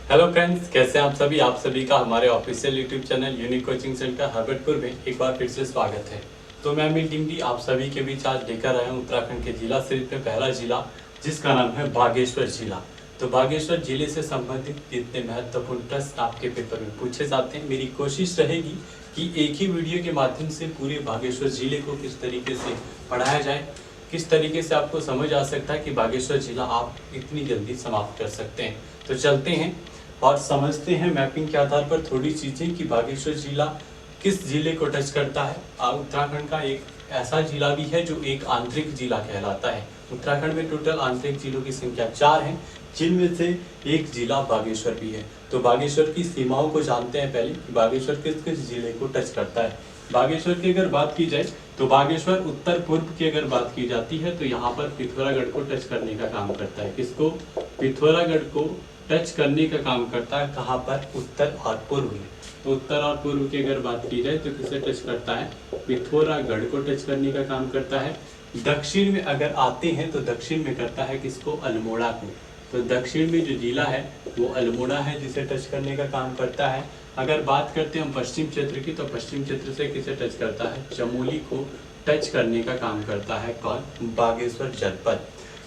Hello friends, कैसे हैं आप सभी। आप सभी का हमारे official YouTube channel unique coaching centre Harbatpur में एक बार फिर से स्वागत है। तो मैं अमित टिंगडी आप सभी के बीच आज लेकर आया हूं उत्तराखंड के जिला सीरीज में पहला जिला, जिसका नाम है बागेश्वर जिला। तो बागेश्वर जिले से संबंधित जितने महत्वपूर्ण प्रश्न आपके पेपर में पूछे जाते हैं, मेरी कोशिश रहेगी कि एक ही वीडियो के माध्यम से पूरे बागेश्वर जिले को किस तरीके से पढ़ाया जाए, किस तरीके से आपको समझ आ सकता है कि बागेश्वर जिला आप इतनी जल्दी समाप्त कर सकते हैं। तो चलते हैं और समझते हैं मैपिंग के आधार पर थोड़ी चीज़ें कि बागेश्वर जिला किस जिले को टच करता है। उत्तराखंड का एक ऐसा जिला भी है जो एक आंतरिक जिला कहलाता है। उत्तराखंड में टोटल आंतरिक जिलों की संख्या 4 है, जिनमें से एक जिला बागेश्वर भी है। तो बागेश्वर की सीमाओं को जानते हैं पहले कि बागेश्वर किस किस जिले को टच करता है। बागेश्वर की अगर बात की जाए तो बागेश्वर उत्तर पूर्व की अगर बात की जाती है तो यहाँ पर पिथौरागढ़ को टच करने का काम करता है। किसको? पिथौरागढ़ को टच करने का काम करता है। कहाँ पर? उत्तर और पूर्व में। तो उत्तर और पूर्व की अगर बात की जाए तो किसे टच करता है? पिथौरागढ़ को टच करने का काम करता है। दक्षिण में अगर आते हैं तो दक्षिण में करता है किसको? अल्मोड़ा को। तो दक्षिण में जो जिला है वो अल्मोड़ा है, जिसे टच करने का काम करता है। अगर बात करते हैं हम पश्चिम क्षेत्र की, तो पश्चिम क्षेत्र से किसे टच करता है? चमोली को टच करने का काम करता है। कौन? बागेश्वर जनपद।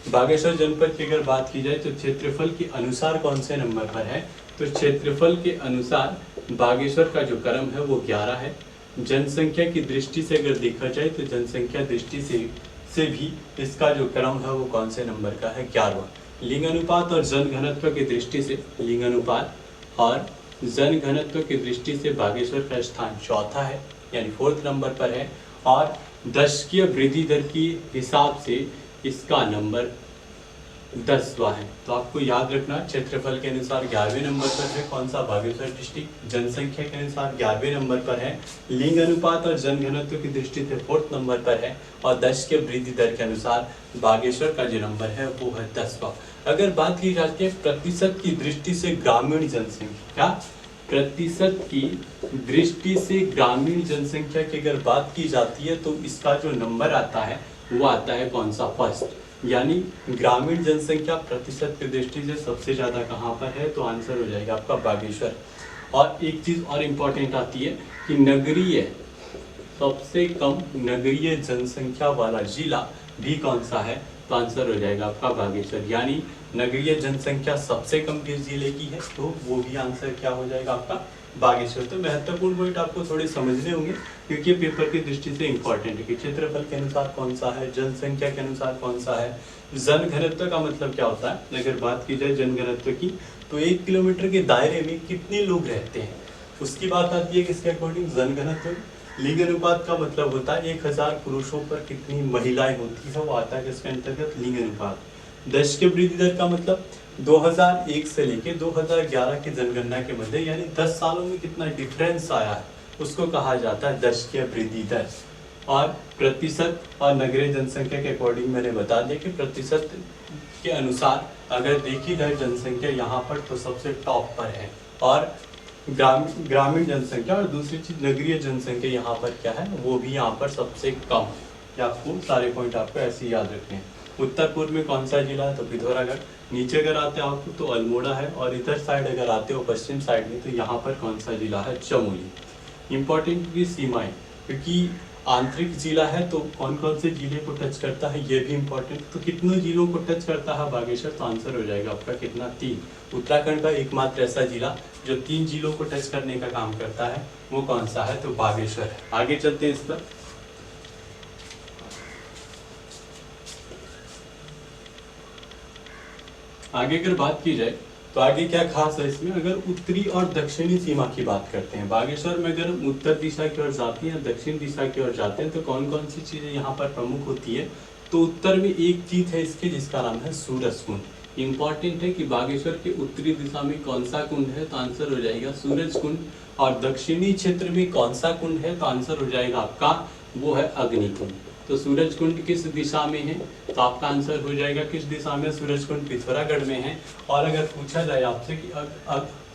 बागेश्वर जनपद की अगर बात की जाए तो क्षेत्रफल के अनुसार कौन से नंबर पर है? तो क्षेत्रफल के अनुसार बागेश्वर का जो क्रम है वो 11 है। जनसंख्या की दृष्टि से अगर देखा जाए तो जनसंख्या दृष्टि से भी इसका जो क्रम है वो कौन से नंबर का है? 11वां। लिंग अनुपात और जन घनत्व की दृष्टि से, लिंग अनुपात और जन घनत्व की दृष्टि से बागेश्वर का स्थान चौथा है, यानी 4th नंबर पर है। और दशकीय वृद्धि दर की हिसाब से इसका नंबर 10वां है। तो आपको याद रखना, क्षेत्रफल के अनुसार 11वें नंबर पर है कौन सा? बागेश्वर डिस्ट्रिक्ट। जनसंख्या के अनुसार 11वें नंबर पर है। लिंग अनुपात और जन घनत्व की दृष्टि से 4th नंबर पर है। और दशकीय वृद्धि दर के अनुसार बागेश्वर का जो नंबर है वो है 10वां। अगर बात की जाती है प्रतिशत की दृष्टि से ग्रामीण जनसंख्या, प्रतिशत की दृष्टि से ग्रामीण जनसंख्या की अगर बात की जाती है तो इसका जो नंबर आता है वो आता है कौन सा? फर्स्ट। यानी ग्रामीण जनसंख्या प्रतिशत की दृष्टि से सबसे ज्यादा कहाँ पर है? तो आंसर हो जाएगा आपका बागेश्वर। और एक चीज और इम्पोर्टेंट आती है कि नगरीय, सबसे कम नगरीय जनसंख्या वाला जिला भी कौन सा है? तो आंसर हो जाएगा आपका बागेश्वर। यानी नगरीय जनसंख्या सबसे कम किस जिले की है? तो वो भी आंसर क्या हो जाएगा आपका? बागेश्वर। तो महत्वपूर्ण पॉइंट आपको थोड़े समझने होंगे क्योंकि पेपर की दृष्टि से इंपॉर्टेंट है कि क्षेत्रफल के अनुसार कौन सा है, जनसंख्या के अनुसार कौन सा है, जन घनत्व का मतलब क्या होता है। अगर बात की जाए जन घनत्व की तो 1 किलोमीटर के दायरे में कितने लोग रहते हैं उसकी बात आती है किसके अकॉर्डिंग? जन घनत्व। लिंग अनुपात का मतलब होता है 1000 पुरुषों पर कितनी महिलाएं होती है, वो आता है किसके अंतर्गत? लिंग अनुपात। दशकीय वृद्धि दर का मतलब 2001 से लेके 2011 की जनगणना के मध्य, यानी 10 सालों में कितना डिफरेंस आया है उसको कहा जाता है दशकीय वृद्धि दर। और प्रतिशत और नगरीय जनसंख्या के अकॉर्डिंग मैंने बता दिया कि प्रतिशत के अनुसार अगर देखी जाए जनसंख्या यहाँ पर तो सबसे टॉप पर है, और ग्रामीण जनसंख्या और दूसरी चीज नगरीय जनसंख्या यहाँ पर क्या है? वो भी यहाँ पर सबसे कम है। या आपको सारे पॉइंट आपको ऐसे ही याद रखने हैं। उत्तर पूर्व में कौन सा जिला है? तो पिथौरागढ़। नीचे अगर आते हो आपको तो अल्मोड़ा है, और इधर साइड अगर आते हो पश्चिम साइड में तो यहाँ पर कौन सा जिला है? चमोली। इंपॉर्टेंट की सीमाएं, क्योंकि आंतरिक जिला है तो कौन कौन से जिले को टच करता है ये भी इंपॉर्टेंट। तो कितने जिलों को टच करता है बागेश्वर? तो आंसर हो जाएगा आपका कितना? 3। उत्तराखंड का एकमात्र ऐसा जिला जो 3 जिलों को टच करने का काम करता है वो कौन सा है? तो बागेश्वर है। आगे चलते हैं इस पर। आगे अगर बात की जाए तो आगे क्या खास है इसमें? अगर उत्तरी और दक्षिणी सीमा की बात करते हैं बागेश्वर में, अगर हम उत्तर दिशा की ओर जाते हैं, दक्षिण दिशा की ओर जाते हैं तो कौन कौन सी चीजें यहाँ पर प्रमुख होती है? तो उत्तर में एक चीज है इसके जिसका नाम है सूरज कुंड। इंपॉर्टेंट है कि बागेश्वर के उत्तरी दिशा में कौन सा कुंड है? तो आंसर हो जाएगा सूरज कुंड। और दक्षिणी क्षेत्र में कौन सा कुंड है? तो आंसर हो जाएगा आपका वो है अग्निकुंड। तो सूरज कुंड किस दिशा में है? तो आपका आंसर हो जाएगा किस दिशा में? सूरज कुंड पिथौरागढ़ में है। और अगर पूछा जाए आपसे कि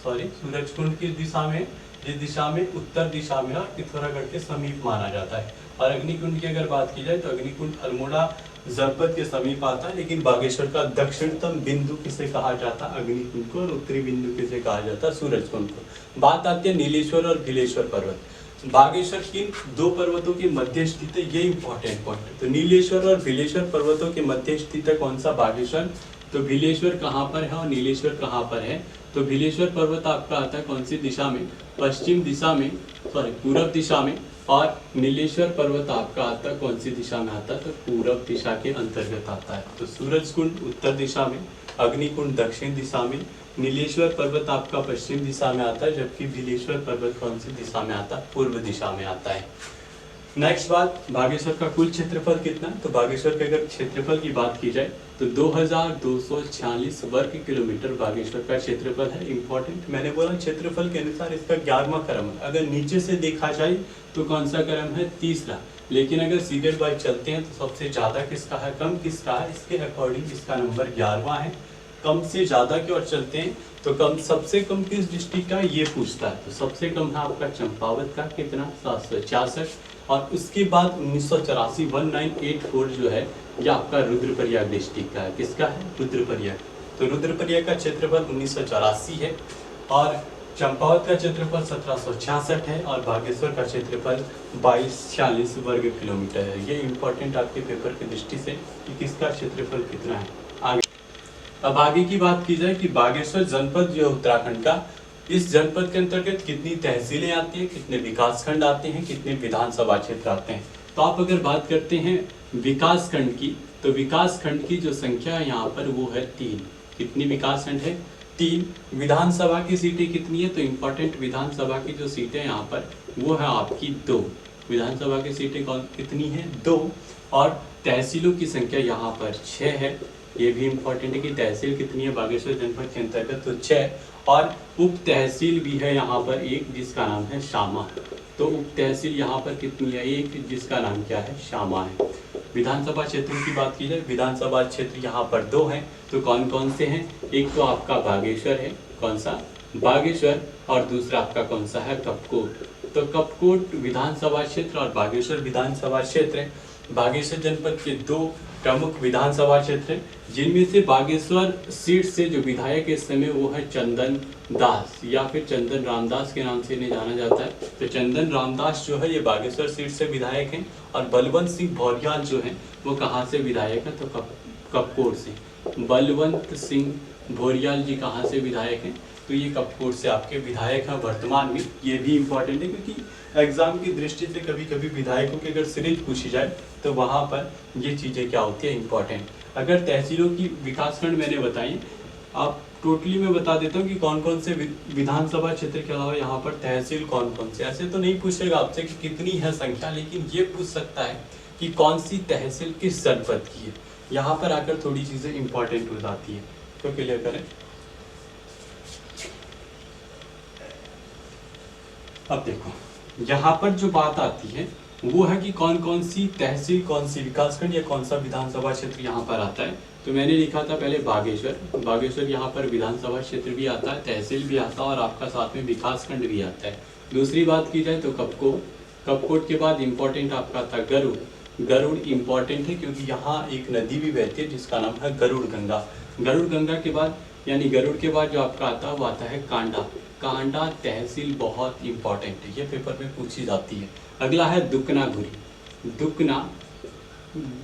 सूरज कुंड किस दिशा में? जिस दिशा में उत्तर दिशा में और पिथौरागढ़ के समीप माना जाता है। और अग्निकुंड की अगर बात की जाए तो अग्निकुंड अल्मोड़ा जनपद के समीप आता है, लेकिन बागेश्वर का दक्षिणतम बिंदु किसे कहा जाता है? अग्निकुंड को। और उत्तरी बिंदु किसे कहा जाता है? सूरजकुंड को। बात आती है नीलेश्वर और भिलेश्वर पर्वत। बागेश्वर किन दो पर्वतों के मध्य स्थित है? ये इंपॉर्टेंट पॉइंट है। तो नीलेश्वर और भिलेश्वर पर्वतों के मध्य स्थित है कौन सा? बागेश्वर। तो भिलेश्वर कहाँ पर है और नीलेश्वर कहाँ पर है? तो भिलेश्वर पर्वत आपका आता है कौन सी दिशा में? पश्चिम दिशा में, सॉरी पूर्व दिशा में। और नीलेश्वर पर्वत आपका आता है कौन सी दिशा में आता है? तो पूर्व दिशा के अंतर्गत आता है। तो सूरजकुंड उत्तर दिशा में, अग्निकुंड दक्षिण दिशा में, नीलेश्वर पर्वत आपका पश्चिम दिशा में आता है, जबकि भिलेश्वर पर्वत कौन सी दिशा में आता है? पूर्व दिशा में आता है। नेक्स्ट बात, बागेश्वर का कुल क्षेत्रफल कितना है? तो बागेश्वर के अगर क्षेत्रफल की बात की जाए तो 2246 वर्ग किलोमीटर बागेश्वर का क्षेत्रफल है। इंपॉर्टेंट, मैंने बोला क्षेत्रफल के अनुसार इसका 11वां क्रम है। अगर नीचे से देखा जाए तो कौन सा क्रम है? तीसरा। लेकिन अगर सीरियल वाइज चलते हैं तो सबसे ज्यादा किसका है, कम किसका है? इसके अकॉर्डिंग इसका नंबर 11वां है। कम से ज्यादा की ओर चलते हैं तो कम, सबसे कम किस डिस्ट्रिक्ट का ये पूछता है। तो सबसे कम है आपका चंपावत का, कितना? 766। और उसके बाद 1984 1984 जो है ये आपका रुद्रप्रयाग डिस्ट्रिक्ट का है। किसका है? रुद्रप्रयाग। तो रुद्रप्रयाग का क्षेत्रफल 1984 है और चंपावत का क्षेत्रफल 1766 है और बागेश्वर का क्षेत्रफल 2246 वर्ग किलोमीटर है। ये इंपॉर्टेंट आपके पेपर की दृष्टि से कि किसका क्षेत्रफल कितना है। आगे, अब आगे की बात की जाए कि बागेश्वर जनपद जो है उत्तराखंड का, इस जनपद के अंतर्गत कितनी तहसीलें आती हैं, कितने विकासखंड आते हैं, कितने विधानसभा क्षेत्र आते हैं। तो आप अगर बात करते हैं विकासखंड की, तो विकासखंड की जो संख्या है यहाँ पर वो है 3। कितनी विकासखंड है? 3। विधानसभा की सीटें कितनी है? तो इम्पोर्टेंट, विधानसभा की जो सीटें यहाँ पर वो है आपकी 2। विधानसभा की सीटें कौन कितनी है? 2। और तहसीलों की संख्या यहाँ पर 6 है। ये भी इम्पोर्टेंट है कि तहसील कितनी है बागेश्वर जनपद के अंतर्गत? तो 6। और उप तहसील भी है यहाँ पर एक, जिसका नाम है शामा। तो उप तहसील यहाँ पर कितनी है? एक, जिसका नाम क्या है? शामा है। विधानसभा क्षेत्रों की बात की जाए, विधानसभा क्षेत्र यहाँ पर 2 हैं। तो कौन कौन से हैं? एक तो आपका बागेश्वर है, कौन सा? बागेश्वर। और दूसरा आपका कौन सा है? कपकोट। तो कपकोट विधानसभा क्षेत्र और बागेश्वर विधानसभा क्षेत्र है। बागेश्वर जनपद के 2 प्रमुख विधानसभा क्षेत्र हैं, जिनमें से बागेश्वर सीट से जो विधायक इस समय वो है चंदन दास, या फिर चंदन रामदास के नाम से इन्हें जाना जाता है। तो चंदन रामदास जो है ये बागेश्वर सीट से विधायक हैं और बलवंत सिंह भौरियाल जो है वो कहाँ से विधायक है? तो कपकोट से। बलवंत सिंह भौरियाल जी कहाँ से विधायक हैं? तो ये कपकोट से आपके विधायक हैं वर्तमान में। ये भी इम्पोर्टेंट है क्योंकि एग्जाम की दृष्टि से कभी कभी विधायकों की अगर सीरीज पूछी जाए तो वहाँ पर ये चीज़ें क्या होती है? इम्पोर्टेंट। अगर तहसीलों की विकासखंड मैंने बताई, आप टोटली मैं बता देता हूँ कि कौन कौन से विधानसभा क्षेत्र के अलावा यहाँ पर तहसील कौन कौन से। ऐसे तो नहीं पूछेगा आपसे कि कितनी है संख्या, लेकिन ये पूछ सकता है कि कौन सी तहसील किस जनपद की है। यहाँ पर आकर थोड़ी चीज़ें इंपॉर्टेंट हो जाती है, तो क्लियर करें। अब देखो यहाँ पर जो बात आती है वो है कि कौन कौन सी तहसील, कौन सी विकासखंड या कौन सा विधानसभा क्षेत्र यहाँ पर आता है। तो मैंने लिखा था पहले बागेश्वर। बागेश्वर यहाँ पर विधानसभा क्षेत्र भी आता है, तहसील भी आता है और आपका साथ में विकासखंड भी आता है। दूसरी बात की जाए तो कपकोट। कपकोट के बाद इम्पोर्टेंट आपका था गरुड़। गरुड़ इम्पोर्टेंट है क्योंकि यहाँ एक नदी भी बहती है जिसका नाम है गरुड़ गंगा। गरुड़ गंगा के बाद यानी गरुड़ के बाद जो आपका आता है वो आता है कांडा। कांडा तहसील बहुत इंपॉर्टेंट है, ये पेपर में पूछी जाती है। अगला है दुकना गोरी। दुकना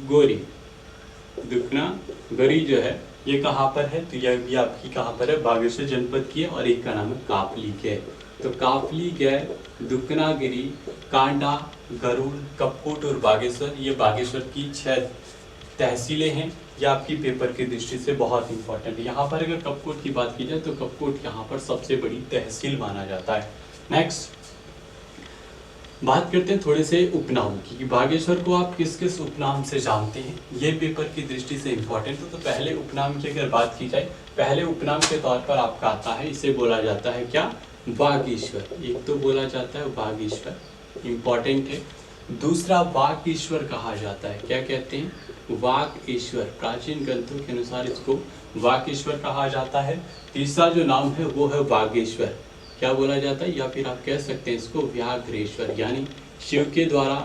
गोरी, दुकना गोरी जो है ये कहाँ पर है? तो यह भी आपकी कहाँ पर है? बागेश्वर जनपद की है और एक का नाम है काफली गै। तो काफली गै, दुकनागिरी, कांडा, गरुड़, कपकोट और बागेश्वर, ये बागेश्वर की 6 तहसीलें हैं। ये आपकी पेपर की दृष्टि से बहुत इंपॉर्टेंट है। यहाँ पर अगर कपकोट की बात की जाए तो कपकोट यहाँ पर सबसे बड़ी तहसील माना जाता है। नेक्स्ट बात करते हैं थोड़े से उपनाम की कि बागेश्वर को आप किस किस उपनाम से जानते हैं। ये पेपर की दृष्टि से इंपॉर्टेंट है। तो पहले उपनाम की अगर बात की जाए, पहले उपनाम के तौर पर आपका आता है, इसे बोला जाता है क्या? बागेश्वर। एक तो बोला जाता है बागेश्वर, इंपॉर्टेंट है। दूसरा वागीश्वर कहा जाता है। क्या कहते हैं? वागीश्वर। प्राचीन ग्रंथों के अनुसार इसको वागीश्वर कहा जाता है। तीसरा जो नाम है वो है बागेश्वर। क्या बोला जाता है? या फिर आप कह सकते हैं इसको व्याघ्रेश्वर, यानी शिव के द्वारा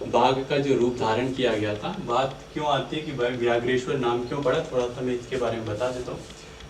बाघ का जो रूप धारण किया गया था। बात क्यों आती है कि व्याघ्रेश्वर नाम क्यों पड़ा, थोड़ा सा मैं इसके बारे में बता देता हूँ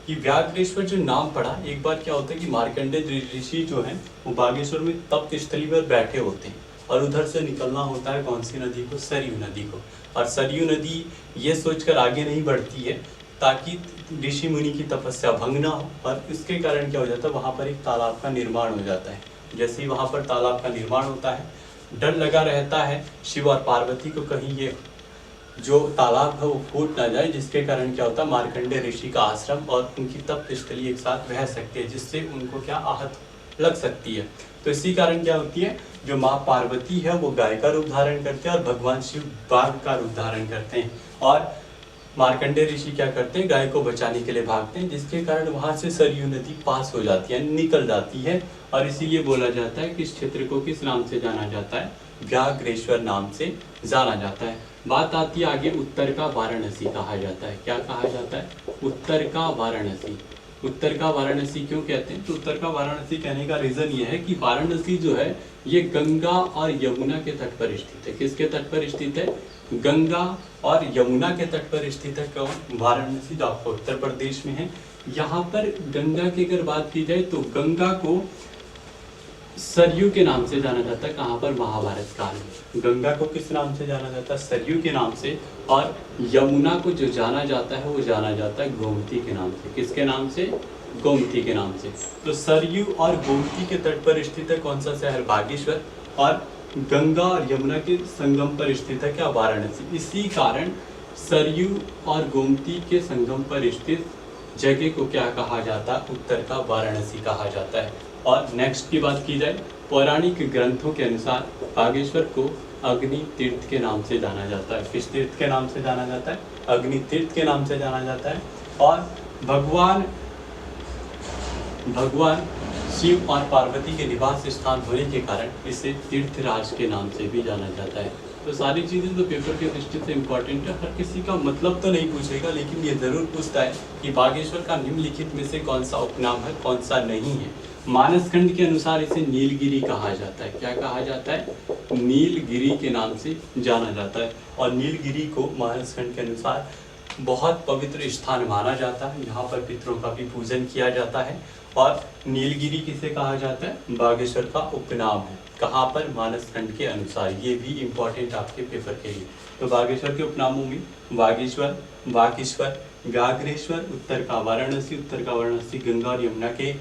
कि व्याघ्रेश्वर जो नाम पड़ा, एक बार क्या होता है कि मार्कंडेय ऋषि जो है वो बागेश्वर में तप्त स्थली पर बैठे होते हैं और उधर से निकलना होता है कौन सी नदी को, सरयू नदी को। और सरयू नदी ये सोचकर आगे नहीं बढ़ती है ताकि ऋषि मुनि की तपस्या भंग ना हो, और इसके कारण क्या हो जाता है, वहाँ पर एक तालाब का निर्माण हो जाता है। जैसे ही वहाँ पर तालाब का निर्माण होता है, डर लगा रहता है शिव और पार्वती को कहीं ये जो तालाब है वो फूट ना जाए, जिसके कारण क्या होता है, मार्कंडेय ऋषि का आश्रम और उनकी तप स्थली एक साथ बह सकती है, जिससे उनको क्या आहत लग सकती है। तो इसी कारण क्या होती है, जो माँ पार्वती है वो गाय का रूप धारण करते हैं और भगवान शिव बाघ का रूप धारण करते हैं, और मार्कंडेय ऋषि क्या करते हैं, गाय को बचाने के लिए भागते हैं, जिसके कारण वहां से सरयू नदी पास हो जाती है, निकल जाती है। और इसीलिए बोला जाता है कि इस क्षेत्र को किस नाम से जाना जाता है, व्याघ्रेश्वर नाम से जाना जाता है। बात आती है आगे, उत्तर का वाराणसी कहा जाता है। क्या कहा जाता है, उत्तर का वाराणसी। उत्तर का वाराणसी क्यों कहते हैं, तो उत्तर का वाराणसी कहने का रीजन ये है कि वाराणसी जो है ये गंगा और यमुना के तट पर स्थित है। किसके तट पर स्थित है, गंगा और यमुना के तट पर स्थित है। कौन, वाराणसी, जो आपको उत्तर प्रदेश में है। यहाँ पर गंगा की अगर बात की जाए तो गंगा को सरयू के नाम से जाना जाता है। कहाँ पर, महाभारत काल में गंगा को किस नाम से जाना जाता है, सरयू के नाम से। और यमुना को जो जाना जाता है वो जाना जाता है गोमती के नाम से। किसके नाम से, गोमती के नाम से। तो सरयू और गोमती के तट पर स्थित है कौन सा शहर, बागेश्वर, और गंगा और यमुना के संगम पर स्थित है क्या, वाराणसी। इसी कारण सरयू और गोमती के संगम पर स्थित जगह को क्या कहा जाता है, उत्तर का वाराणसी कहा जाता है। और नेक्स्ट की बात की जाए, पौराणिक ग्रंथों के अनुसार बागेश्वर को अग्नि तीर्थ के नाम से जाना जाता है। किस तीर्थ के नाम से जाना जाता है, अग्नि तीर्थ के नाम से जाना जाता है। और भगवान शिव और पार्वती के निवास स्थान होने के कारण इसे तीर्थराज के नाम से भी जाना जाता है। तो सारी चीज़ें तो पेपर के दृष्टि से इम्पोर्टेंट है। हर किसी का मतलब तो नहीं पूछेगा, लेकिन ये जरूर पूछता है कि बागेश्वर का निम्नलिखित में से कौन सा उपनाम है, कौन सा नहीं है। मानसखंड के अनुसार इसे नीलगिरी कहा जाता है। क्या कहा जाता है, नीलगिरी के नाम से जाना जाता है। और नीलगिरी को मानसखंड के अनुसार बहुत पवित्र स्थान माना जाता है। यहाँ पर पितरों का भी पूजन किया जाता है। और नीलगिरी किसे कहा जाता है, बागेश्वर का उपनाम है। कहाँ पर, मानसखंड के अनुसार। ये भी इम्पोर्टेंट आपके पेपर के लिए। तो बागेश्वर के उपनामों में बागेश्वर, वागीश्वर, व्याघ्रेश्वर, उत्तर का वाराणसी गंगा और यमुना के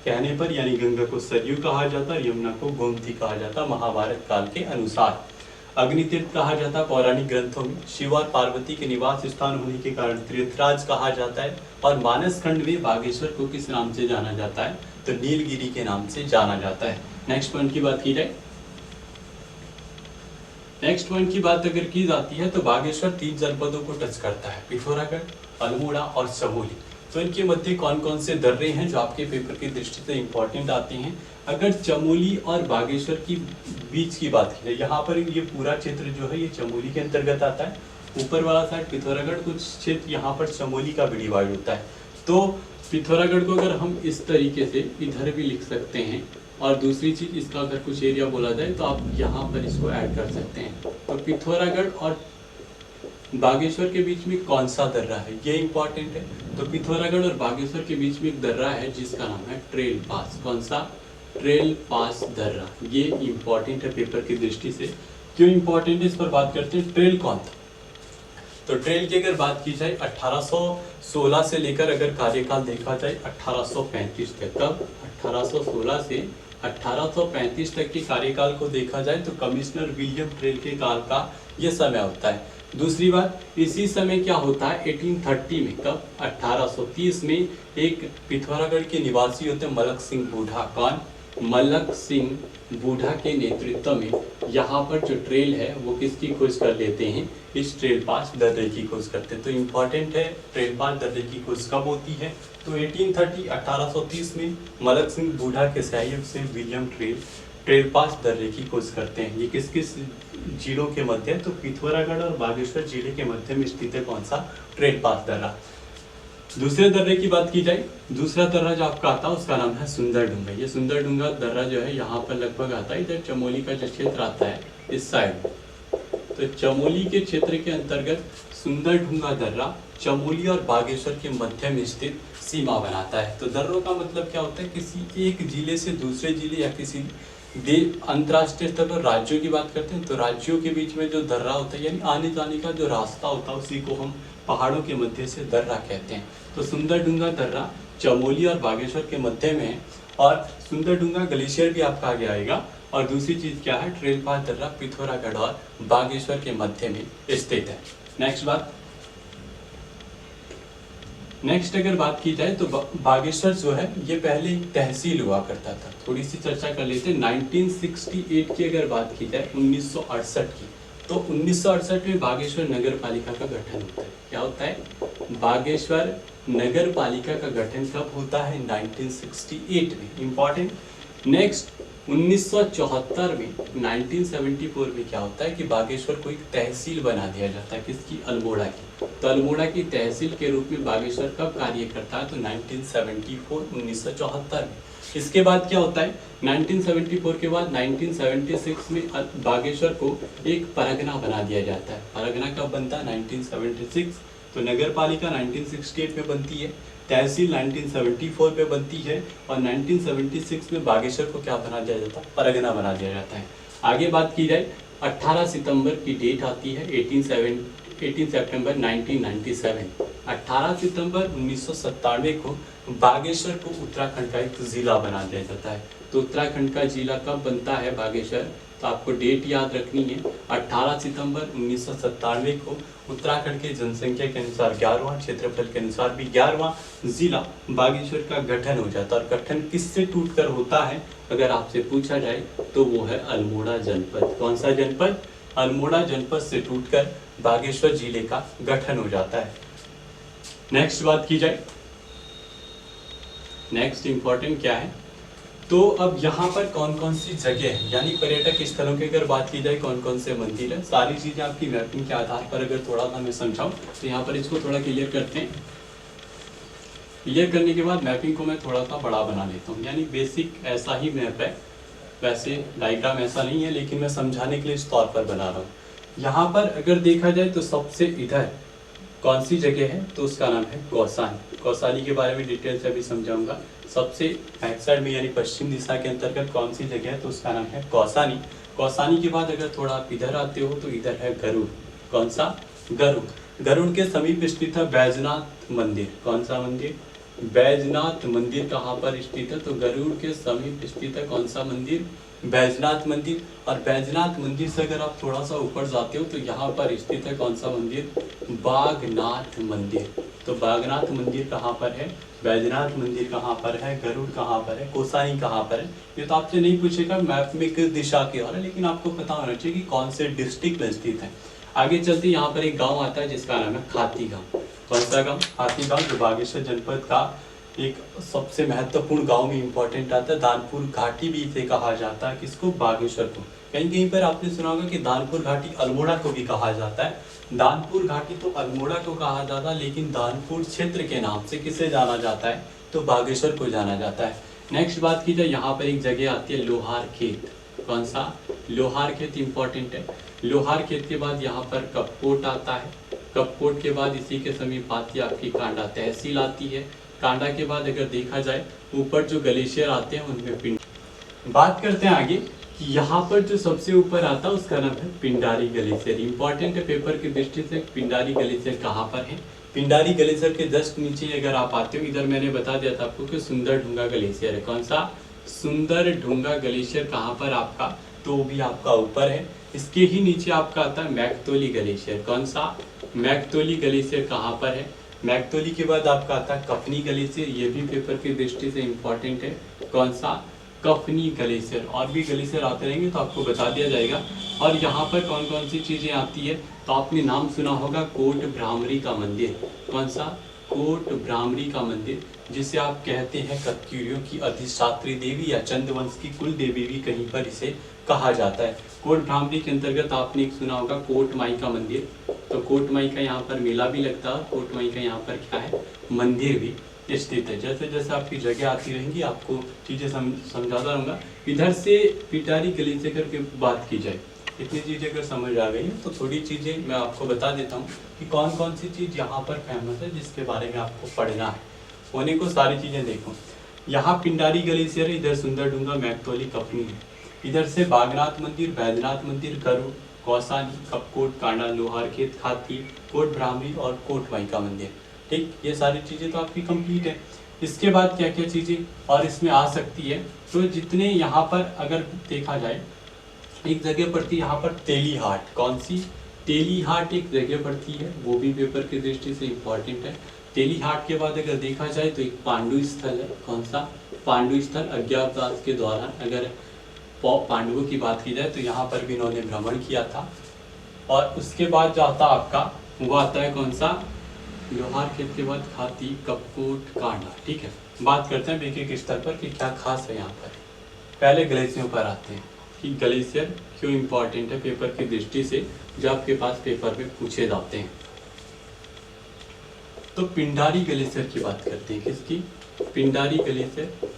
कहने पर, यानी गंगा को सरयू कहा जाता है और यमुना को गोमती कहा जाता है महाभारत काल के अनुसार। अग्नितीर्थ कहा जाता है पौराणिक ग्रंथों में। शिव और पार्वती के निवास स्थान होने के कारण तीर्थराज कहा जाता है। और मानसखंड में बागेश्वर को किस नाम से जाना जाता है, तो नीलगिरी के नाम से जाना जाता है। नेक्स्ट पॉइंट की बात की जाए, नेक्स्ट पॉइंट की बात अगर की जाती है तो बागेश्वर 3 जनपदों को टच करता है, पिथौरागढ़, अल्मोड़ा और चमोली। तो इनके मध्य कौन कौन से दर्रे हैं जो आपके पेपर की दृष्टि से इंपॉर्टेंट आते हैं। अगर चमोली और बागेश्वर की बीच की बात की जाए, यहाँ पर ये पूरा क्षेत्र जो है ये चमोली के अंतर्गत आता है। ऊपर वाला साइड पिथौरागढ़, कुछ क्षेत्र यहाँ पर चमोली का भी डिवाइड होता है। तो पिथौरागढ़ को अगर हम इस तरीके से इधर भी लिख सकते हैं, और दूसरी चीज इसका अगर कुछ एरिया बोला जाए तो आप यहाँ पर इसको ऐड कर सकते हैं। तो पिथौरागढ़ और बागेश्वर के बीच में कौन सा दर्रा है, ये इंपॉर्टेंट है। तो पिथौरागढ़ और बागेश्वर के बीच में एक दर्रा है जिसका नाम है ट्रेल पास। कौन सा, ट्रेल पास दर्रा। ये इंपॉर्टेंट है पेपर की दृष्टि से। क्यों इंपॉर्टेंट है, इस पर बात करते हैं। ट्रेल कौन था, तो ट्रेल की अगर बात की जाए 1816 से लेकर अगर कार्यकाल देखा जाए 1835 तक। कब, 1816 से 1835 तक के कार्यकाल को देखा जाए तो कमिश्नर विलियम ट्रेल के काल का यह समय होता है। दूसरी बात, इसी समय क्या होता है 1830 में, कब, 1830 में एक पिथौरागढ़ के निवासी होते हैं मलक सिंह बूढ़ा। कौन, मलक सिंह बूढ़ा के नेतृत्व में यहाँ पर जो ट्रेल है वो किसकी खोज कर लेते हैं, इस ट्रेल पास दर्रे की खोज करते हैं। तो इम्पॉर्टेंट है ट्रेल पास दर्रे की खोज कब होती है, तो 1830 में मलक सिंह बूढ़ा के सहयोग से विलियम ट्रेल पास दर्रे की खोज करते हैं। ये किस किस जिलों के मध्य, तो पिथौरागढ़ और बागेश्वर जिले के मध्य में स्थित है कौन सा, ट्रेल पास दर्रा। दूसरे दर्रे की बात की जाए, दूसरा दर्रा जो आपका आता है उसका नाम है सुंदरडूंगा। ये सुंदरडूंगा दर्रा जो है यहाँ पर लगभग आता है, इधर चमोली का जो क्षेत्र आता है इस साइड। तो चमोली के क्षेत्र के अंतर्गत सुंदरढूंगा दर्रा चमोली और बागेश्वर के मध्य में स्थित सीमा बनाता है। तो दर्रों का मतलब क्या होता है, किसी एक जिले से दूसरे जिले या किसी अंतर्राष्ट्रीय स्तर पर राज्यों की बात करते हैं तो राज्यों के बीच में जो दर्रा होता है यानी आने जाने का जो रास्ता होता है उसी को हम पहाड़ों के मध्य से दर्रा कहते हैं। तो सुंदरढूंगा दर्रा चमोली और बागेश्वर के मध्य में है और सुंदरढूंगा ग्लेशियर भी आपका आगे आएगा। और दूसरी चीज क्या है, ट्रेल पाथ दर्रा पिथौरागढ़ और बागेश्वर के मध्य में स्थित है। नेक्स्ट अगर बात की जाए तो बागेश्वर जो है ये पहले एक तहसील हुआ करता था। थोड़ी सी चर्चा कर लेते हैं। 1968 की अगर बात की जाए 1968 की, तो 1968 में बागेश्वर नगर पालिका का गठन होता है। क्या होता है, बागेश्वर नगर पालिका का गठन कब होता है, 1968 में। इंपॉर्टेंट। नेक्स्ट 1974 में 1974 में क्या होता है कि बागेश्वर को एक तहसील बना दिया जाता है, किसकी, अल्मोड़ा की। तो अल्मोड़ा की तहसील के रूप में बागेश्वर कब कार्य करता है, तो 1974 में। इसके बाद क्या होता है, 1974 के बाद 1976 में बागेश्वर को एक परगना बना दिया जाता है। परगना कब बनता है, 1976। तो नगर पालिका 1968 में बनती है, तहसील 1974 में बनती है और 1976 में बागेश्वर को क्या बना दिया जाता है, परगना बना दिया जाता है। आगे बात की जाए 18 सितंबर की डेट आती है 18 सितंबर 1997। 18 सितंबर 1997 को बागेश्वर को उत्तराखंड का एक जिला बना दिया जाता है। तो उत्तराखंड का जिला कब बनता है बागेश्वर, तो आपको डेट याद रखनी है 18 सितंबर 1997 को उत्तराखंड के जनसंख्या के अनुसार 11वां, क्षेत्रफल के अनुसार भी 11वां जिला बागेश्वर का गठन हो जाता है। और गठन किससे टूटकर होता है अगर आपसे पूछा जाए तो वो है अल्मोड़ा जनपद। कौन सा जनपद, अल्मोड़ा जनपद से टूटकर बागेश्वर जिले का गठन हो जाता है। नेक्स्ट बात की जाए, नेक्स्ट इंपॉर्टेंट क्या है, तो अब यहाँ पर कौन कौन सी जगह है यानी पर्यटक स्थलों की अगर बात की जाए कौन कौन से मंदिर है, सारी चीजें आपकी मैपिंग के आधार पर अगर थोड़ा सा मैं समझाऊं तो यहाँ पर इसको थोड़ा क्लियर करते हैं। क्लियर करने के बाद मैपिंग को मैं थोड़ा सा बड़ा बना लेता हूँ, यानी बेसिक ऐसा ही मैप है, वैसे डायग्राम ऐसा नहीं है लेकिन मैं समझाने के लिए इस तौर पर बना रहा हूँ। यहाँ पर अगर देखा जाए तो सबसे इधर कौन सी जगह है, तो उसका नाम है कौसानी। कौसानी के बारे में डिटेल से अभी समझाऊंगा। सबसे बैक साइड में यानी पश्चिम दिशा के अंतर्गत कौन सी जगह है, तो उसका नाम है कौसानी। कौसानी के बाद अगर थोड़ा आप इधर आते हो तो इधर है गरुड़। कौन सा, गरुड़। गरुड़ के समीप स्थित है बैजनाथ मंदिर। कौन सा मंदिर, बैजनाथ मंदिर कहाँ पर स्थित है, तो गरुड़ के समीप स्थित है कौन सा मंदिर, बैजनाथ मंदिर। और बैजनाथ मंदिर से अगर आप थोड़ा सा ऊपर जाते हो तो यहाँ पर स्थित है कौन सा मंदिर, बागनाथ मंदिर। तो बागनाथ मंदिर कहाँ पर है, बैजनाथ मंदिर कहाँ पर है, गरुड़ कहाँ पर है, कौसानी कहाँ पर है। ये तो आपसे नहीं पूछेगा मैप में किस दिशा की ओर है, लेकिन आपको पता होना चाहिए कि कौन से डिस्ट्रिक्ट में स्थित है। आगे चलते यहाँ पर एक गाँव आता है जिसका नाम है खाती गाँव। कौन सा गाँव, खाती गाँव, जो बागेश्वर जनपद का एक सबसे महत्वपूर्ण गांव में इंपॉर्टेंट आता है। दानपुर घाटी भी इसे कहा जाता है, किसको, बागेश्वर को। कहीं कहीं पर आपने सुना होगा कि दानपुर घाटी अल्मोड़ा को भी कहा जाता है। दानपुर घाटी तो अल्मोड़ा को कहा जाता है, लेकिन दानपुर क्षेत्र के नाम से किसे जाना जाता है, तो बागेश्वर को जाना जाता है। नेक्स्ट बात की जाए, यहाँ पर एक जगह आती है लोहार खेत। कौन सा, लोहार खेत इंपॉर्टेंट है। लोहार खेत के बाद यहाँ पर कपकोट आता है। कपकोट के बाद इसी के समीप आती है आपकी कांडा तहसील आती है। कांडा के बाद अगर देखा जाए ऊपर जो ग्लेशियर आते हैं उनमें पिंड। बात करते हैं आगे कि यहाँ पर जो सबसे ऊपर आता है उसका नाम है पिंडारी ग्लेशियर। इंपॉर्टेंट है पेपर की दृष्टि से। पिंडारी ग्लेशियर कहाँ पर है, पिंडारी ग्लेशियर के जस्ट नीचे अगर आप आते हो, इधर मैंने बता दिया था आपको कि सुंदरढूंगा ग्लेशियर है। कौन सा, सुंदरढूंगा ग्लेशियर कहाँ पर आपका, तो वो भी आपका ऊपर है। इसके ही नीचे आपका आता है मैकतोली ग्लेशियर। कौन सा, मैकतोली ग्लेशियर कहाँ पर है। मैकतोली के बाद आपका आता है कफनी ग्लेशियर, ये भी पेपर की दृष्टि से इंपॉर्टेंट है। कौन सा, कफनी ग्लेशियर। और भी ग्लेशियर आते रहेंगे तो आपको बता दिया जाएगा। और यहाँ पर कौन कौन सी चीजें आती है, तो आपने नाम सुना होगा कोट भ्रामरी का मंदिर। कौन सा, कोट भ्रामरी का मंदिर, जिसे आप कहते हैं कत्यूरियों की अधिष्ठात्री देवी या चंद्रवंश की कुल देवी भी कहीं पर इसे कहा जाता है। कोट भ्रामरी के अंतर्गत आपने एक सुना होगा कोट माई का मंदिर। तो कोट माई का यहाँ पर मेला भी लगता है, कोट माई का यहाँ पर क्या है, मंदिर भी स्थित है। जैसे जैसे आपकी जगह आती रहेंगी आपको चीजें समझाता रहूंगा। इधर से पिटारी ग्लेशियर की बात की जाए इतनी चीज़ें अगर समझ आ गई है तो थोड़ी चीज़ें मैं आपको बता देता हूँ कि कौन कौन सी चीज़ यहाँ पर फेमस है जिसके बारे में आपको पढ़ना है। होने को सारी चीज़ें देखो, यहाँ पिंडारी ग्लेशियर है, इधर सुंदरडूंगा, मैकतौली, कपनी है, इधर से बागनाथ मंदिर, बैद्यनाथ मंदिर, गरुड़, कौसानी, कपकोट, कांडा, लोहारखेत, खाती, कोट ब्राह्मणी और कोट माई का मंदिर। ठीक, ये सारी चीज़ें तो आपकी कंप्लीट है। इसके बाद क्या क्या चीज़ें और इसमें आ सकती है, तो जितने यहाँ पर अगर देखा जाए, एक जगह पड़ती है यहाँ पर तेली हाट। कौन सी? तेली हाट एक जगह पड़ती है, वो भी पेपर की दृष्टि से इम्पोर्टेंट है। तेली हाट के बाद अगर देखा जाए तो एक पांडु स्थल है। कौन सा? पांडु स्थल। अज्ञातवास के दौरान अगर पांडवों की बात की जाए तो यहाँ पर भी इन्होंने भ्रमण किया था। और उसके बाद जो आता आपका वो आता है कौन सा? लोहारखेत के बाद खाती, कपकोट, कांडा। ठीक है, बात करते हैं एक एक स्तर पर कि क्या खास है यहाँ पर। पहले ग्लेशियर पर आते हैं कि ग्लेशियर क्यों इम्पोर्टेंट है पेपर की दृष्टि से, जो आपके पास पेपर में पूछे जाते हैं। तो पिंडारी ग्लेशियर की बात करते हैं। किसकी? पिंडारी ग्लेशियर।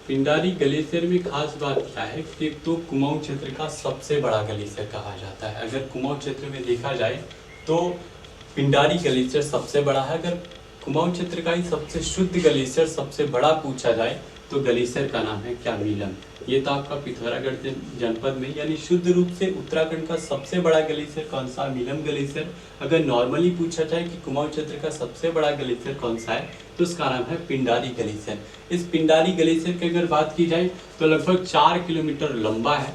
पिंडारी ग्लेशियर में खास बात क्या है कि एक तो कुमाऊं क्षेत्र का सबसे बड़ा ग्लेशियर कहा जाता है। अगर कुमाऊं क्षेत्र में देखा जाए तो पिंडारी ग्लेशियर सबसे बड़ा है। अगर कुमाऊं क्षेत्र का ही सबसे शुद्ध ग्लेशियर सबसे बड़ा पूछा जाए तो ग्लेशियर का नाम है क्या? मीलम। ये तो आपका पिथौरागढ़ जनपद में, यानी शुद्ध रूप से उत्तराखंड का सबसे बड़ा ग्लेशियर कौन सा? मीलम ग्लेशियर। अगर नॉर्मली पूछा जाए कि कुमाऊं क्षेत्र का सबसे बड़ा ग्लेशियर कौन सा है तो उसका नाम है पिंडारी ग्लेशियर। इस पिंडारी ग्लेशियर की अगर बात की जाए तो लगभग 4 किलोमीटर लंबा है,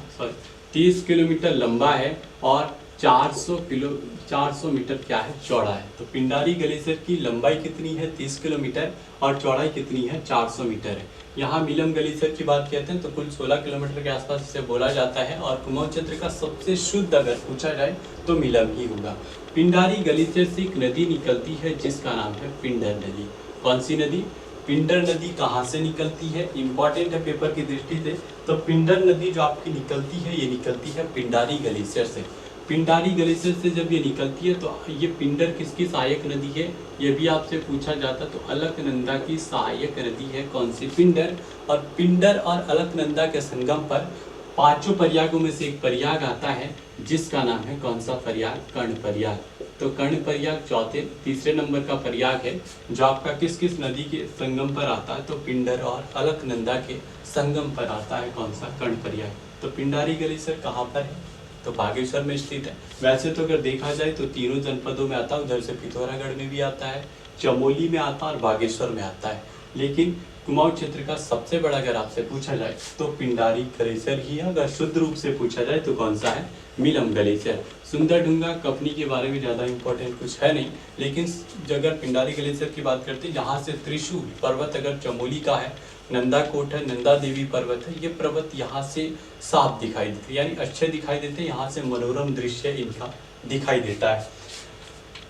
30 किलोमीटर लंबा है और 400 मीटर क्या है? चौड़ा है। तो पिंडारी ग्लेशियर की लंबाई कितनी है? 30 किलोमीटर और चौड़ाई कितनी है? 400 मीटर है। यहाँ मीलम ग्लेशियर की बात कहते हैं तो कुल 16 किलोमीटर के आसपास इसे बोला जाता है। और कुमाऊं क्षेत्र का सबसे शुद्ध अगर पूछा जाए तो मीलम ही होगा। पिंडारी ग्लेशियर से एक नदी निकलती है जिसका नाम है पिंडर नदी। कौन सी नदी? पिंडर नदी। कहाँ से निकलती है? इंपॉर्टेंट है पेपर की दृष्टि से। तो पिंडर नदी जो आपकी निकलती है ये निकलती है पिंडारी ग्लेशियर से। पिंडारी ग्लेशियर से जब ये निकलती है तो ये पिंडर किसकी सहायक नदी है? ये भी आपसे पूछा जाता तो अलकनंदा की सहायक नदी है। कौन सी? पिंडर। और पिंडर और अलकनंदा के संगम पर 5 प्रयागों में से एक प्रयाग आता है जिसका नाम है कौन सा प्रयाग? कर्ण प्रयाग। तो कर्ण प्रयाग तीसरे नंबर का प्रयाग है जो आपका किस किस नदी के संगम पर आता है? तो पिंडर और अलकनंदा के संगम पर आता है कौन सा? कर्ण प्रयाग। तो पिंडारी ग्लेशियर कहाँ पर है? तो बागेश्वर में स्थित है। वैसे तो अगर देखा जाए तो तीनों जनपदों में आता है, उधर से पिथौरागढ़ में भी आता है, चमोली में आता है और बागेश्वर में आता है। लेकिन कुमाऊं क्षेत्र का सबसे बड़ा अगर आपसे पूछा जाए तो पिंडारी ग्लेशियर ही है। अगर शुद्ध रूप से पूछा जाए तो कौन सा है? मीलम ग्लेशियर। सुंदरडूंगा, कपनी के बारे में ज़्यादा इंपॉर्टेंट कुछ है नहीं, लेकिन अगर पिंडारी ग्लेशियर की बात करते हैं, यहाँ से त्रिशूल पर्वत अगर चमोली का है, नंदा कोट है, नंदा देवी पर्वत है, ये पर्वत यहाँ से साफ दिखाई देते हैं, यानी अच्छे दिखाई देते हैं। यहाँ से मनोरम दृश्य इनका दिखाई देता है।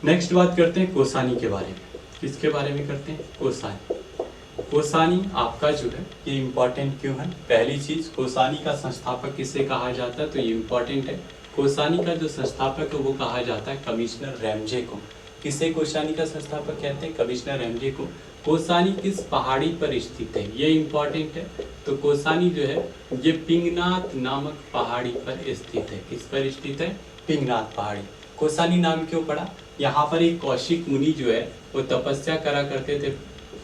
नेक्स्ट बात करते हैं कोसानी के बारे में। किसके बारे में करते हैं? कोसानी। कोसानी आपका जो है ये इम्पोर्टेंट क्यों है? पहली चीज, कोसानी का संस्थापक किसे कहा जाता है? तो ये इम्पोर्टेंट है। कोसानी का जो संस्थापक है वो कहा जाता है कमिश्नर रैमजे को। किसे कोसानी का संस्थापक कहते हैं? कमिश्नर रैमजे को। कोसानी किस पहाड़ी पर स्थित है? ये इम्पोर्टेंट है। तो कोसानी जो है ये पिंगनाथ नामक पहाड़ी पर स्थित है। किस पर स्थित है? पिंगनाथ पहाड़ी। कोसानी नाम क्यों पड़ा? यहाँ पर एक कौशिक मुनि जो है वो तपस्या करा करते थे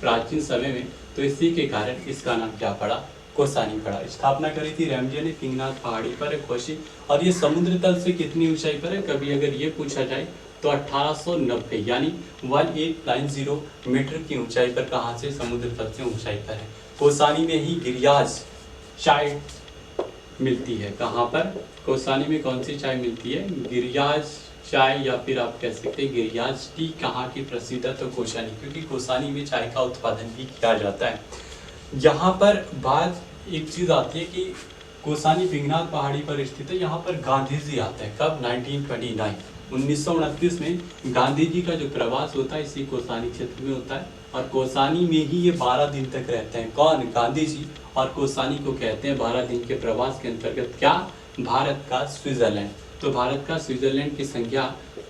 प्राचीन समय में, तो इसी के कारण इसका नाम क्या पड़ा? कोसानी पड़ा। स्थापना करी थी रैमजे ने पिंगनाथ पहाड़ी पर कौशिक। और ये समुद्र तल से कितनी ऊंचाई पर है? कभी अगर ये पूछा जाए तो 1890 यानी 1890 मीटर की ऊंचाई पर। कहाँ से? समुद्र तल से ऊंचाई पर है। कोसानी में ही गिरियाज चाय मिलती है। कहाँ पर? कोसानी में कौन सी चाय मिलती है? गिरियाज चाय, या फिर आप कह सकते हैं गिरियाज टी कहाँ की प्रसिद्ध है? तो कोसानी, क्योंकि कोसानी में चाय का उत्पादन भी किया जाता है। यहाँ पर बात एक चीज आती है कि कोसानी पिंगनाथ पहाड़ी पर स्थित है। यहाँ पर गांधी जी आते हैं। कब? 1929 में गांधी जी का जो प्रवास होता है इसी कोसानी क्षेत्र में होता है। और कोसानी में ही ये 12 दिन तक रहते हैं। कौन? गांधी जी। और कोसानी को कहते हैं 12 दिन के प्रवास के अंतर्गत क्या? भारत का स्विट्जरलैंड। तो भारत का स्विट्जरलैंड की संज्ञा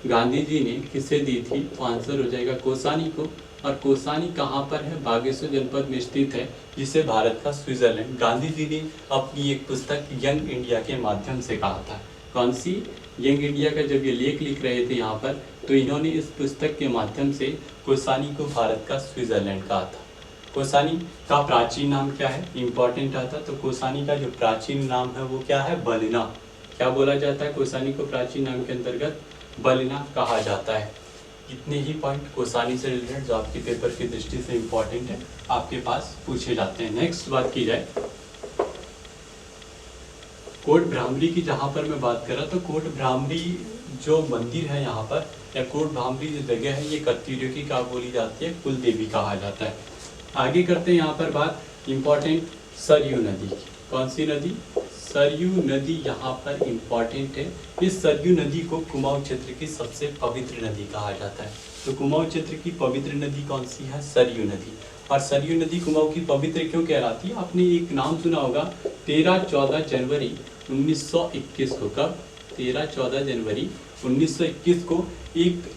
गांधी जी ने किसे दी थी? तो आंसर हो जाएगा कोसानी को। और कोसानी कहाँ पर है? बागेश्वर जनपद में स्थित है, जिसे भारत का स्विट्जरलैंड। गांधी जी ने अपनी एक पुस्तक यंग इंडिया के माध्यम से कहा था। कौन सी? यंग इंडिया का जब ये लेख लिख रहे थे यहाँ पर, तो इन्होंने इस पुस्तक के माध्यम से कोसानी को भारत का स्विट्जरलैंड कहा था। कोसानी का प्राचीन नाम क्या है? इंपॉर्टेंट आता। तो कोसानी का जो प्राचीन नाम है वो क्या है? बलिना। क्या बोला जाता है कोसानी को? प्राचीन नाम के अंतर्गत बलिना कहा जाता है। इतने ही पॉइंट कोसानी से रिलेटेड जो आपके पेपर की दृष्टि से इंपॉर्टेंट है, आपके पास पूछे जाते हैं। नेक्स्ट बात की जाए कोट भ्रामरी की, जहाँ पर मैं बात कर रहा, तो कोट भ्रामरी जो मंदिर है यहाँ पर, या कोट भ्रामरी जो जगह है, ये कत्यूरियों की क्या बोली जाती है? कुल देवी कहा जाता है। आगे करते हैं यहाँ पर बात इंपॉर्टेंट सरयू नदी की। कौन सी नदी? सरयू नदी यहाँ पर इंपॉर्टेंट है। इस सरयू नदी को कुमाऊं क्षेत्र की सबसे पवित्र नदी कहा जाता है। तो कुमाऊं क्षेत्र की पवित्र नदी कौन सी है? सरयू नदी। और सरयू नदी कुमाऊं की पवित्र क्यों कहलाती है? आपने एक नाम सुना होगा, 13-14 जनवरी 1921 को। कब? 13-14 जनवरी 1921 को एक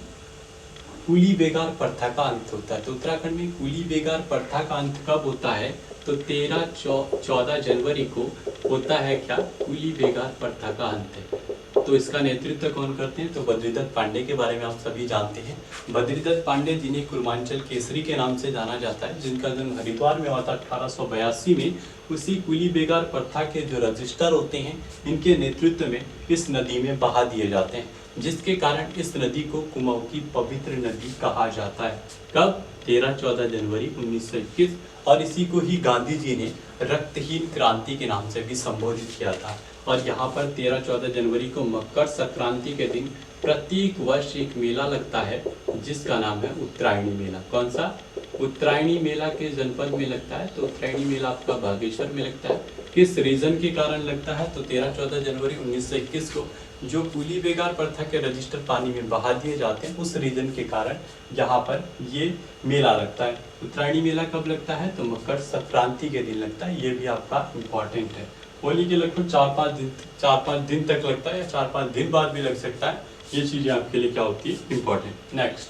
कूली बेगार प्रथा का अंत होता है। तो उत्तराखंड में कूली बेगार प्रथा का अंत कब होता है? तो 13-14 जनवरी को होता है क्या? कूली बेगार प्रथा का अंत है। तो इसका नेतृत्व कौन करते हैं? तो बद्रीदत्त पांडे के बारे में आप सभी जानते हैं। बद्रीदत्त पांडे, जिन्हें कुर्मांचल केसरी के नाम से जाना जाता है, जिनका जन्म हरिद्वार में हुआ था 1882 में, उसी कूली बेगार प्रथा के जो रजिस्टर होते हैं, इनके नेतृत्व में इस नदी में बहा दिए जाते हैं, जिसके कारण इस नदी को कुमाऊं की पवित्र नदी कहा जाता है। कब? 13-14 जनवरी 1921। और इसी को ही गांधी जी ने रक्तहीन क्रांति के नाम से भी संबोधित किया था। और यहाँ पर 13-14 जनवरी को मकर संक्रांति के दिन प्रत्येक वर्ष एक मेला लगता है, जिसका नाम है उत्तरायणी मेला। कौन सा? उत्तरायणी मेला किस जनपद में लगता है? तो उत्तरायणी मेला आपका बागेश्वर में लगता है। किस रीजन के कारण लगता है? तो 13-14 जनवरी 1921 को जो कूली बेगार प्रथा के रजिस्टर पानी में बहा दिए जाते हैं, उस रीजन के कारण यहाँ पर ये मेला लगता है। उत्तरायणी मेला कब लगता है? तो मकर संक्रांति के दिन लगता है। ये भी आपका इम्पॉर्टेंट है। होली के लगभग 4-5 दिन तक लगता है, या 4-5 दिन बाद भी लग सकता है। ये चीजें आपके लिए क्या होती है? इम्पोर्टेंट। नेक्स्ट,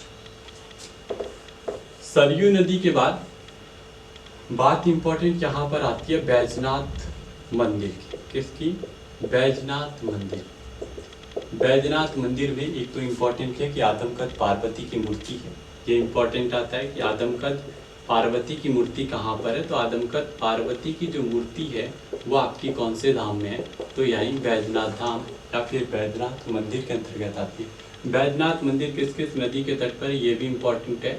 सरयू नदी के बाद बात इंपॉर्टेंट यहाँ पर आती है बैजनाथ मंदिर की। किसकी? बैजनाथ मंदिर। बैजनाथ मंदिर में एक तो इम्पोर्टेंट है कि आदमकद पार्वती की मूर्ति है। ये इम्पोर्टेंट आता है कि आदमकद पार्वती की मूर्ति कहाँ पर है? तो आदमकद पार्वती की जो मूर्ति है वो आपकी कौन से धाम में है? तो यहीं बैजनाथ धाम या फिर बैजनाथ मंदिर के अंतर्गत आती है। बैजनाथ मंदिर किस किस नदी के तट पर है? ये भी इम्पोर्टेंट है।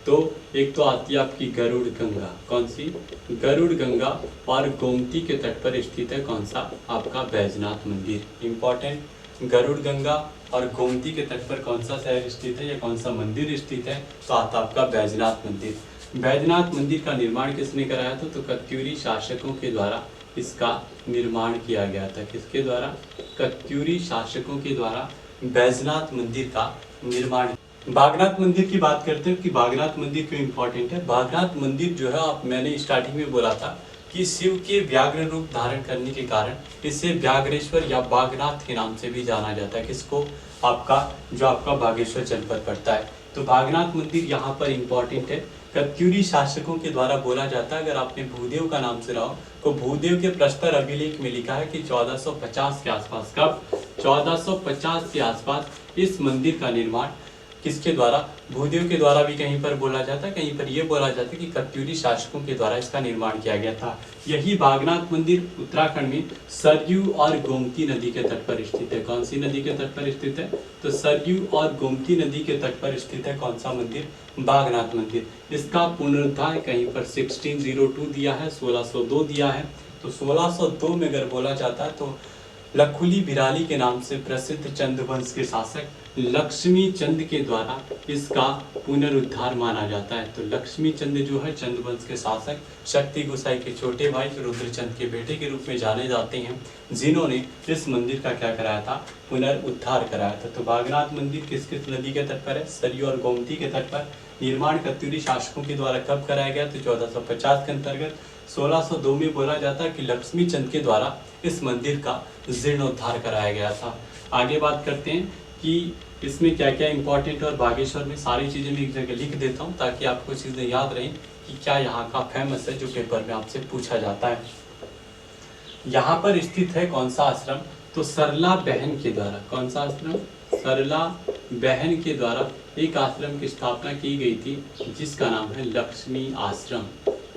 तो एक तो आती है आपकी गरुड़ गंगा। कौन सी? गरुड़ गंगा और गोमती के तट पर स्थित है कौन सा? आपका बैजनाथ मंदिर। इम्पोर्टेंट, गरुड़ गंगा और गोमती के तट पर कौन सा शहर स्थित है या कौन सा मंदिर स्थित है? तो आता आपका बैजनाथ मंदिर। बैजनाथ मंदिर का निर्माण किसने कराया था? तो कत्यूरी शासकों के द्वारा इसका निर्माण किया गया था। किसके द्वारा? कत्यूरी शासकों के द्वारा बैजनाथ मंदिर का निर्माण। बागनाथ मंदिर की बात करते हैं कि बागनाथ मंदिर क्यों इम्पोर्टेंट है। बागनाथ मंदिर जो है, मैंने स्टार्टिंग में बोला था कि शिव के व्याघ्र रूप धारण करने के कारण इसे व्याघ्रेश्वर या बागनाथ के नाम से भी जाना जाता है। किसको? आपका बागेश्वर जनपद पड़ता है। तो बागनाथ मंदिर यहाँ पर इम्पोर्टेंट है। कत्यूरी शासकों के द्वारा बोला जाता है। अगर आपने भूदेव का नाम सुना हो तो भूदेव के प्रस्तर अभिलेख में लिखा है कि 1450 के आसपास, कब? 1450 के आसपास इस मंदिर का निर्माण किसके द्वारा? भूदेव के द्वारा भी कहीं पर बोला जाता है, कहीं पर यह बोला जाता है कि कत्यूरी शासकों के द्वारा इसका निर्माण किया गया था। यही बागनाथ मंदिर उत्तराखंड में सरयू और गोमती नदी के तट पर स्थित है। कौन सी नदी के तट पर स्थित है? तो सरयू और गोमती नदी के तट पर स्थित है कौन सा मंदिर? बागनाथ मंदिर। इसका पुनरुद्धार कहीं पर 1602 दिया है, 1602 दिया है। तो 1602 में अगर बोला जाता है तो लखुली बिराली के नाम से प्रसिद्ध चंद्रवंश के शासक लक्ष्मी चंद के द्वारा इसका पुनरुद्धार माना जाता है। तो लक्ष्मी चंद जो है चंद्रवंश के शासक, शक्ति गोसाई के छोटे भाई रुद्रचंद के बेटे के रूप में जाने जाते हैं, जिन्होंने इस मंदिर का क्या कराया था? पुनरुद्धार कराया था। तो बागनाथ मंदिर किस किस नदी के तट पर है? सरयू और गोमती के तट पर। निर्माण कत्यूरी शासकों के द्वारा कब कराया गया? तो 1450 के अंतर्गत। 1602 में बोला जाता है कि लक्ष्मी चंद के द्वारा इस मंदिर का जीर्णोद्धार कराया गया था। आगे बात करते हैं कि इसमें क्या क्या इंपॉर्टेंट और बागेश्वर में सारी चीज़ें मैं एक जगह लिख देता हूँ ताकि आपको चीज़ें याद रहें कि क्या यहाँ का फेमस है जो पेपर में आपसे पूछा जाता है। यहाँ पर स्थित है कौन सा आश्रम, तो सरला बहन के द्वारा, कौन सा आश्रम, सरला बहन के द्वारा एक आश्रम की स्थापना की गई थी जिसका नाम है लक्ष्मी आश्रम।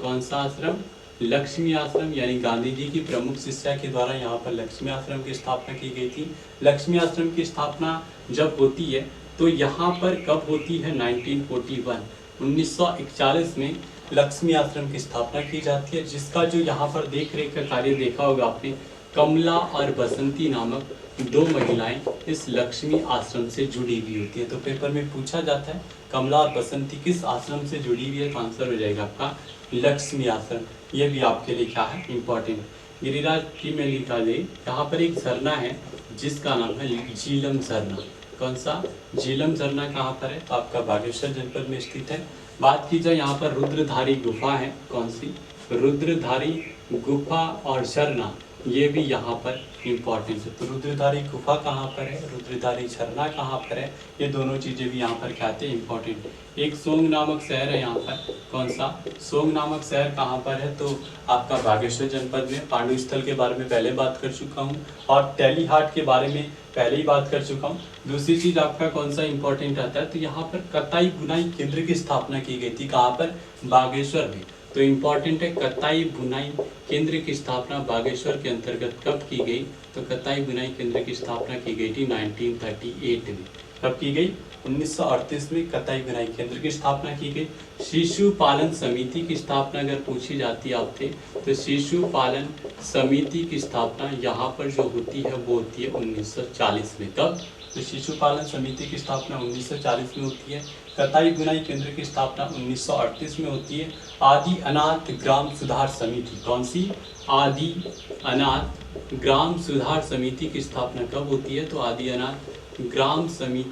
कौन सा आश्रम, लक्ष्मी आश्रम, यानी गांधी जी की प्रमुख शिष्या के द्वारा यहाँ पर लक्ष्मी आश्रम की स्थापना की गई थी। लक्ष्मी आश्रम की स्थापना जब होती है तो यहाँ पर कब होती है, 1941, 1941 में लक्ष्मी आश्रम की स्थापना की जाती है, जिसका जो यहाँ पर देख रेख का कार्य देखा होगा आपने, कमला और बसंती नामक दो महिलाएं इस लक्ष्मी आश्रम से जुड़ी हुई होती है। तो पेपर में पूछा जाता है कमला और बसंती किस आश्रम से जुड़ी हुई है, तो आंसर हो जाएगा आपका लक्ष्मी आश्रम। ये भी आपके लिए क्या है, इंपॉर्टेंट। गिरिराज टी में लिखा जाए, यहाँ पर एक झरना है जिसका नाम है झीलम झरना। कौन सा, झीलम झरना कहाँ पर है, तो आपका बागेश्वर जनपद में स्थित है। बात की जाए यहाँ पर रुद्रधारी गुफा है, कौन सी, रुद्रधारी गुफा और झरना, ये भी यहाँ पर इम्पोर्टेंट है। तो रुद्रधारी गुफा कहाँ पर है, रुद्रधारी झरना कहाँ पर है, ये दोनों चीज़ें भी यहाँ पर क्या आते हैं, इम्पोर्टेंट। एक सोंग नामक शहर है यहाँ पर, कौन सा, सोंग नामक शहर कहाँ पर है, तो आपका बागेश्वर जनपद में। पांडु स्थल के बारे में पहले बात कर चुका हूँ और तेलीहाट के बारे में पहले ही बात कर चुका हूँ। दूसरी चीज़ आपका कौन सा इंपॉर्टेंट आता है, तो यहाँ पर कताई बुनाई केंद्र की स्थापना की गई थी, कहाँ पर, बागेश्वर में। तो इम्पॉर्टेंट है, कताई बुनाई केंद्र की स्थापना बागेश्वर के अंतर्गत कब की गई, तो कताई बुनाई केंद्र की स्थापना की गई थी 1938 में। कब की गई, 1938 में कताई बुनाई केंद्र की स्थापना की गई। शिशु पालन समिति की स्थापना अगर पूछी जाती है आपसे, तो शिशु पालन समिति की स्थापना यहाँ पर जो होती है वो होती है 1940 में। कब, तो शिशु पालन समिति की स्थापना 1940 में होती है। कताई बुनाई केंद्र की स्थापना 1938 में होती है। आदि अनाथ ग्राम सुधार समिति, कौन सी, आदि अनाथ ग्राम सुधार समिति की स्थापना कब होती है, तो आदि अनाथ ग्राम सुधार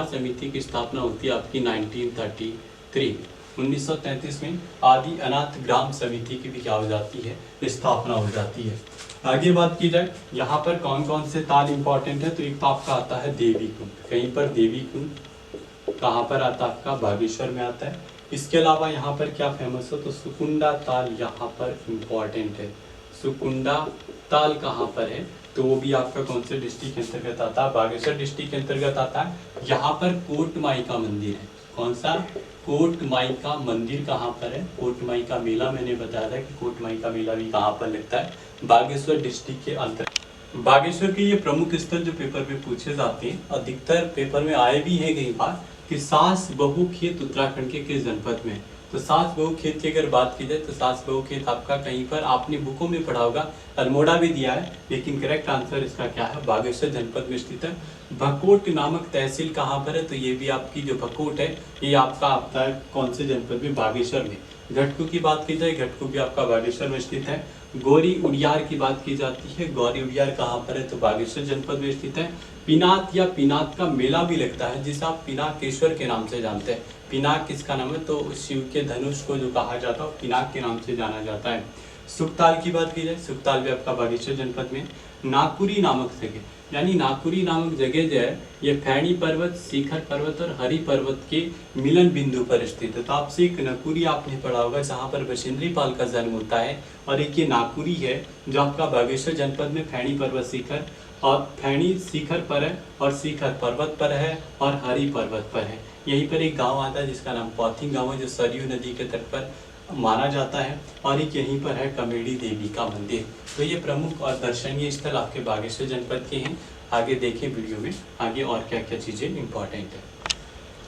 समिति की स्थापना होती है आपकी 1933, 1933 में आदि अनाथ ग्राम समिति की भी क्या हो जाती है, स्थापना हो जाती है। आगे बात की जाए यहाँ पर कौन कौन से ताल इंपॉर्टेंट है, तो एक तो आपका आता है देवी कुंड, कहीं पर देवी कुंड कहाँ पर आता है, आपका बागेश्वर में आता है। इसके अलावा यहाँ पर क्या फेमस है, तो सुकुंडा ताल यहाँ पर इम्पॉर्टेंट है। सुकुंडा ताल कहाँ पर है, तो वो भी आपका कौन से डिस्ट्रिक्ट के अंतर्गत आता है, बागेश्वर डिस्ट्रिक्ट के अंतर्गत आता है। यहाँ पर कोट माई का मंदिर है, कौन सा, कोट माई का मंदिर कहाँ पर है, कोट माई का मेला मैंने बताया था कि कोट माई का मेला भी कहाँ पर लगता है, बागेश्वर डिस्ट्रिक्ट के अंतर्गत। बागेश्वर के ये प्रमुख स्थल जो पेपर में पूछे जाते हैं, अधिकतर पेपर में आए भी है कई बार, कि सास बहू खेत उत्तराखंड के किस जनपद में। तो सास बहू खेत की अगर बात की जाए तो सास बहू खेत आपका कहीं पर आपने बुकों में पढ़ा होगा, अल्मोड़ा भी दिया है, लेकिन करेक्ट आंसर इसका क्या है, बागेश्वर जनपद में स्थित है। भकोट नामक तहसील कहाँ पर है, तो ये भी आपकी जो भकोट है ये आपका आता है कौन से जनपद में, बागेश्वर में। घटकू की बात की जाए, घटकू भी आपका बागेश्वर में स्थित है। गौरी उड़ियार की बात की जाती है, गौरी उड़ियार कहाँ पर है, तो बागेश्वर जनपद में स्थित है। पिनाक या पिनाक का मेला भी लगता है जिसे आप पिनाकेश्वर के नाम से जानते हैं। पिनाक किसका नाम है, तो शिव के धनुष को जो कहा जाता है पिनाक के नाम से जाना जाता है। सुखताल की बात की जाए, सुखताल भी आपका बागेश्वर जनपद में। नाकुरी नामक जगह, यानी नाकुरी नामक जगह जो है ये फैनी पर्वत, शिखर पर्वत और हरि पर्वत के मिलन बिंदु पर स्थित है। तो आपसे एक नाकुरी आपने पढ़ा होगा जहाँ पर बछेंद्री पाल का जन्म होता है, और एक ये नाकुरी है जो आपका बागेश्वर जनपद में फैनी पर्वत शिखर और फैनी शिखर पर है और शिखर पर्वत पर है और हरि पर्वत पर है। यहीं पर एक गांव आता है जिसका नाम पौथिंग गांव है, जो सरयू नदी के तट पर माना जाता है, और एक यहीं पर है कमेडी देवी का मंदिर। तो ये प्रमुख और दर्शनीय स्थल आपके बागेश्वर जनपद के हैं। आगे देखें वीडियो में आगे और क्या क्या चीज़ें इंपॉर्टेंट है।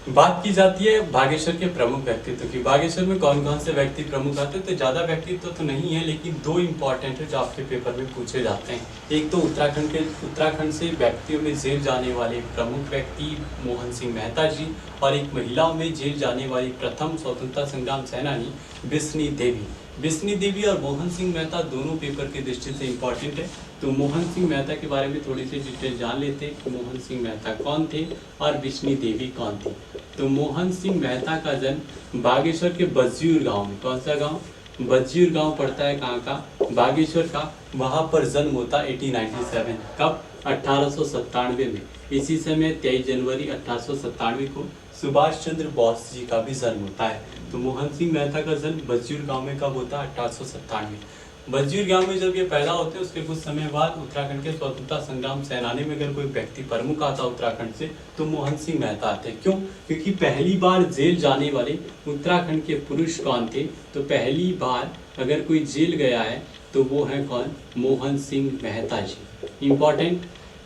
बात की जाती है बागेश्वर के प्रमुख व्यक्तित्व की। बागेश्वर में कौन कौन से व्यक्ति प्रमुख आते हैं, तो ज़्यादा व्यक्तित्व तो नहीं है, लेकिन दो इंपॉर्टेंट है जो आपके पेपर में पूछे जाते हैं। एक तो उत्तराखंड से व्यक्तियों में जेल जाने वाले प्रमुख व्यक्ति मोहन सिंह मेहता जी, और एक महिलाओं में जेल जाने वाली प्रथम स्वतंत्रता संग्राम सेनानी बिस्नी देवी। बिस्नी देवी और मोहन सिंह मेहता दोनों पेपर की दृष्टि से इम्पॉर्टेंट है। तो मोहन सिंह मेहता के बारे में थोड़ी सी डिटेल जान लेते हैं कि मोहन सिंह मेहता कौन थे और बिस्नी देवी कौन थी। तो मोहन सिंह मेहता का जन्म बागेश्वर के बज्जियूर गांव में, कौन सा गांव, बज्जियूर गांव पड़ता है कहाँ का, बागेश्वर का, वहाँ पर जन्म होता 1897। कब, 1897 में। इसी समय 23 जनवरी 1897 को सुभाष चंद्र बोस जी का भी जन्म होता है। तो मोहन सिंह मेहता का जन्म बज्जूर गांव में कब होता है? 1897। बज्जूर गांव में जब ये पैदा होते हैं उसके कुछ समय बाद उत्तराखंड के स्वतंत्रता संग्राम सेनानी में अगर कोई व्यक्ति प्रमुख आता उत्तराखंड से तो मोहन सिंह मेहता आते। क्यों? क्योंकि पहली बार जेल जाने वाले उत्तराखंड के पुरुष कौन थे? तो पहली बार अगर कोई जेल गया है तो वो है कौन? मोहन सिंह मेहता जी। इंपॉर्टेंट।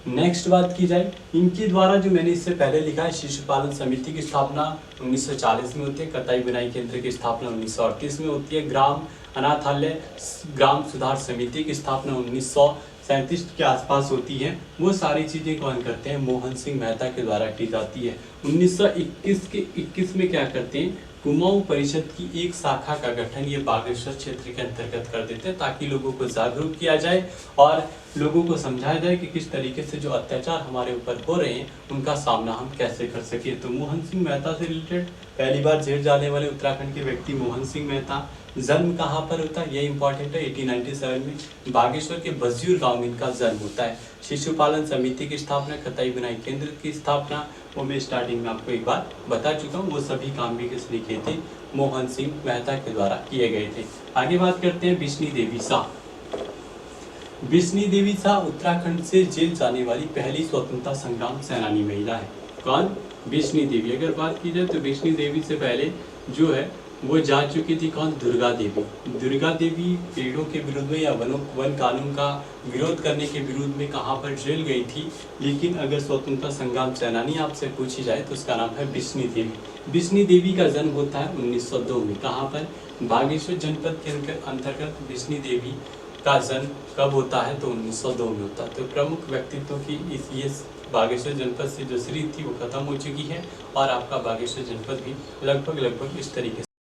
नेक्स्ट बात की जाए इनके द्वारा, जो मैंने इससे पहले लिखा है, शिशुपालन समिति की स्थापना 1940 में होती है। कताई बुनाई केंद्र की स्थापना 1938 में होती है। ग्राम अनाथालय ग्राम सुधार समिति की स्थापना 1937 के आसपास होती है। वो सारी चीजें कौन करते हैं? मोहन सिंह मेहता के द्वारा की जाती है। 1921 में क्या करते हैं? कुमाऊं परिषद की एक शाखा का गठन ये बागेश्वर क्षेत्र के अंतर्गत कर देते हैं, ताकि लोगों को जागरूक किया जाए और लोगों को समझाया जाए कि किस तरीके से जो अत्याचार हमारे ऊपर हो रहे हैं उनका सामना हम कैसे कर सके। तो मोहन सिंह मेहता से रिलेटेड पहली बार जेल जाने वाले उत्तराखंड के व्यक्ति मोहन सिंह मेहता। जन्म कहाँ पर होता है? ये इंपॉर्टेंट है। 1897 में बागेश्वर के बज्जूर गांव में इनका जन्म होता है। शिशुपालन समिति की स्थापना, कताई बुनाई केंद्र की स्थापना, वो मैं स्टार्टिंग में आपको एक बार बता चुका हूँ। वो सभी काम भी किसने किए थे? मोहन सिंह मेहता के द्वारा किए गए थे। आगे बात करते हैं बिश्नी देवी शाह। बिश्नी देवी शाह उत्तराखंड से जेल जाने वाली पहली स्वतंत्रता संग्राम सेनानी महिला है। कौन? बिश्नी देवी। अगर बात की जाए तो बिश्नी देवी से पहले जो है वो जा चुकी थी कौन? दुर्गा देवी। दुर्गा देवी पेड़ों के विरुद्ध में या वन कानून का विरोध करने के विरुद्ध में कहाँ पर जेल गई थी? लेकिन अगर स्वतंत्रता संग्राम सेनानी आपसे पूछी जाए तो उसका नाम है बिश्नी देवी। बिश्नी देवी का जन्म होता है 1902 में। कहाँ पर? बागेश्वर जनपद के अंतर्गत बिश्नी देवी का जन्म कब होता है? तो 1902 में होता है। तो प्रमुख व्यक्तित्व की ये बागेश्वर जनपद से जो सीरीज थी वो खत्म हो चुकी है और आपका बागेश्वर जनपद भी लगभग इस तरीके से